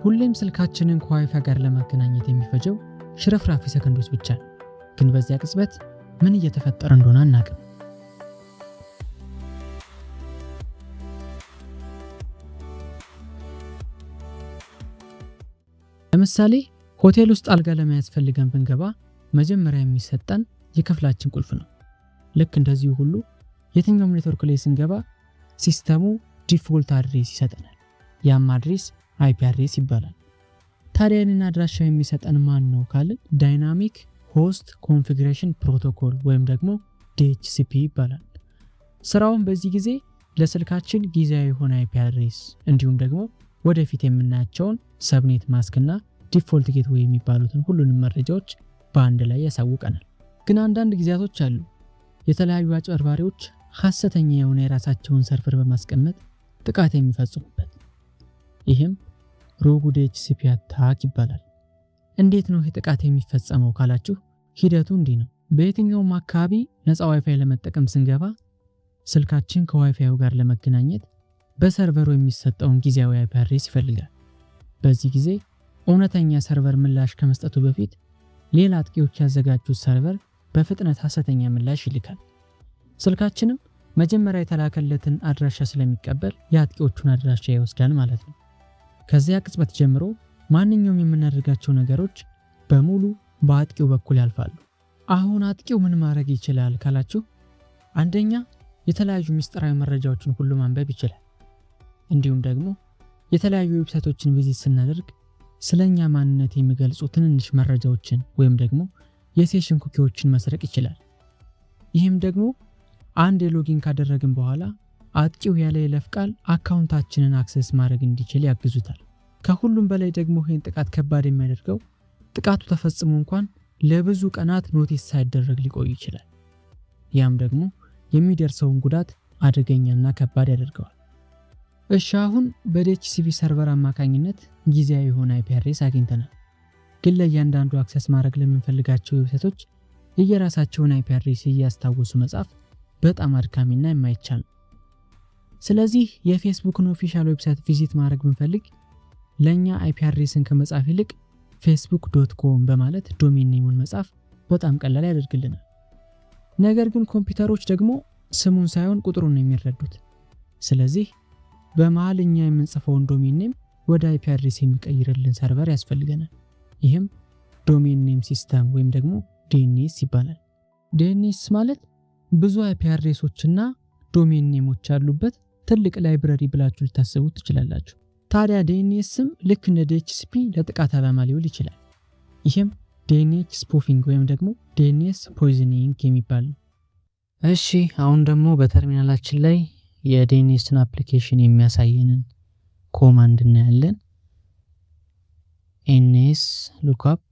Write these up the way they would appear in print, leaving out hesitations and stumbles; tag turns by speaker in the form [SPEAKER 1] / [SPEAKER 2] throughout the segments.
[SPEAKER 1] ሁሌም ስልካችንን ከዋይፋይ ጋር ለማገናኘት የሚፈጀው ሽርፍራፊ ሰከንዶች ብቻ ነው። ግን በዚያ ቅጽበት ምን እየተፈጠረ እንደሆነ አናውቅም። ለምሳሌ ሆቴል ውስጥ አልጋ ለመያዝ ፈልገን ብንገባ መጀመሪያ የሚሰጠን የክፍላችን ቁልፍ ነው። ልክ እንደዚሁ ሁሉ የትኛውም ኔትወርክ ላይ ስንገባ ሲስተሙ ዲፎልት አድሬስ ይሰጠናል። ያም አድሬስ አይፒ አድሬስ ይባላል። ታዲያ ይህንን አድራሻ የሚሰጠን ማን ነው ካልን ዳይናሚክ ሆስት ኮንፊግሬሽን ፕሮቶኮል ወይም ደግሞ DHCP ይባላል። ስራውን በዚህ ጊዜ ለስልካችን ጊዜያዊ የሆነ አይፒ አድሬስ እንዲሁም ደግሞ ወደፊት የምናያቸውን ሰብኔት ማስክ እና ዲፎልት ጌትዌይ የሚባሉትን ሁሉንም መረጃዎች በአንድ ላይ ያሳውቀናል። ግን አንዳንድ ጊዜያቶች አሉ የተለያዩ አጭበርባሪዎች ሐሰተኛ የሆነ የራሳቸውን ሰርቨር በማስቀመጥ ጥቃት የሚፈጽሙበት። ይህም ሮጉ DHCP አታክ ይባላል። እንዴት ነው ይህ ጥቃት የሚፈጸመው ካላችሁ ሂደቱ እንዲህ ነው። በየትኛውም አካባቢ ነፃ ዋይፋይ ለመጠቀም ስንገባ ስልካችን ከዋይፋዩ ጋር ለመገናኘት በሰርቨሩ የሚሰጠውን ጊዜያዊ አይፒ አድሬስ ይፈልጋል። በዚህ ጊዜ እውነተኛ ሰርቨር ምላሽ ከመስጠቱ በፊት ሌላ አጥቂዎች ያዘጋጁት ሰርቨር በፍጥነት ሐሰተኛ ምላሽ ይልካል። ስልካችንም መጀመሪያ የተላከለትን አድራሻ ስለሚቀበል የአጥቂዎቹን አድራሻ ይወስዳል ማለት ነው። ከዚያ ቅጽበት ጀምሮ ማንኛውም የምናደርጋቸው ነገሮች በሙሉ በአጥቂው በኩል ያልፋሉ። አሁን አጥቂው ምን ማድረግ ይችላል ካላችሁ አንደኛ የተለያዩ ምስጢራዊ መረጃዎችን ሁሉ ማንበብ ይችላል። እንዲሁም ደግሞ የተለያዩ ዌብሳይቶችን ቪዚት ስናደርግ ስለኛ ማንነት የሚገልጹ ትንንሽ መረጃዎችን ወይም ደግሞ የሴሽን ኩኪዎችን መስረቅ ይችላል። ይህም ደግሞ አንድ የሎጊን ካደረግን በኋላ አጥቂው ያለ ይለፍ ቃል አካውንታችንን አክሰስ ማድረግ እንዲችል ያግዙታል። ከሁሉም በላይ ደግሞ ይህን ጥቃት ከባድ የሚያደርገው ጥቃቱ ተፈጽሞ እንኳን ለብዙ ቀናት ኖቲስ ሳይደረግ ሊቆይ ይችላል። ያም ደግሞ የሚደርሰውን ጉዳት አደገኛና ከባድ ያደርገዋል። እሺ አሁን በDHCP ሰርቨር አማካኝነት ጊዜያዊ የሆነ አይፒ አድሬስ አግኝተናል። ግን ለእያንዳንዱ አክሰስ ማድረግ ለምንፈልጋቸው ዌብሳይቶች የየራሳቸውን አይፒ አድሬስ እያስታወሱ መጻፍ በጣም አድካሚና የማይቻል ነው። ስለዚህ የፌስቡክን ኦፊሻል ዌብሳይት ቪዚት ማድረግ ብንፈልግ ለኛ አይፒ አድሬስን ከመጻፍ ይልቅ facebook.com በማለት ዶሜን ኔሙን መጻፍ በጣም ቀላል ያደርግልናል። ነገር ግን ኮምፒውተሮች ደግሞ ስሙን ሳይሆን ቁጥሩን ነው የሚረዱት። ስለዚህ በመሃል እኛ የምንጽፈውን ዶሜን ኔም ወደ አይፒ አድሬስ የሚቀይርልን ሰርቨር ያስፈልገናል። ይህም ዶሜን ኔም ሲስተም ወይም ደግሞ DNS ይባላል። DNS ማለት ብዙ አይፒ አድሬሶችና ዶሜን ኔሞች ያሉበት ትልቅ ላይብረሪ ብላችሁ ልታስቡት ትችላላችሁ። ታዲያ DNSም ልክ እንደ DHCP ለጥቃት ዓላማ ሊውል ይችላል። ይህም DNS ስፑፊንግ ወይም ደግሞ DNS ፖይዝኒንግ የሚባል ነው። እሺ አሁን ደግሞ በተርሚናላችን ላይ የDNSን አፕሊኬሽን የሚያሳየንን ኮማንድ እናያለን። ns lookup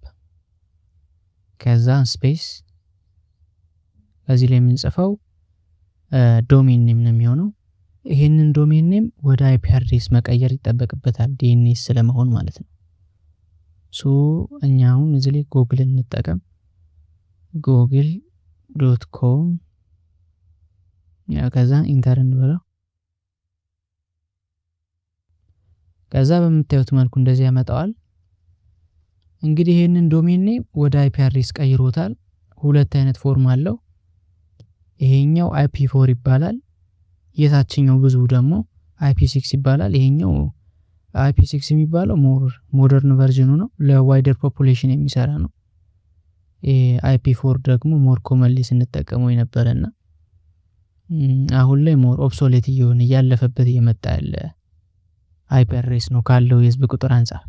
[SPEAKER 1] ከዛ ስፔስ እዚህ ላይ የምንጽፈው ዶሜን ኔም ነው የሚሆነው። ይሄንን ዶሜን ኔም ወደ አይፒ አድሬስ መቀየር ይጠበቅበታል DNS ስለመሆን ማለት ነው። እኛ አሁን እዚህ ላይ ጉግል እንጠቀም። google.com ከዛ ኢንተር እንበለው። ከዛ በምታዩት መልኩ እንደዚህ ያመጣዋል። እንግዲህ ይሄንን ዶሜን ኔም ወደ አይፒ አድሬስ ቀይሮታል። ሁለት አይነት ፎርም አለው። ይሄኛው IP4 ይባላል። የታችኛው ብዙ ደግሞ IP6 ይባላል። ይሄኛው IP6 የሚባለው ሞደርን ቨርዥኑ ነው፣ ለዋይደር ፖፑሌሽን የሚሰራ ነው። IP4 ደግሞ ሞር ኮመንሊ ስንጠቀመው የነበረና አሁን ላይ ሞር ኦብሶሌት እየሆነ ያለፈበት እየመጣ ያለ አይፒ አድሬስ ነው ካለው የህዝብ ቁጥር አንፃር።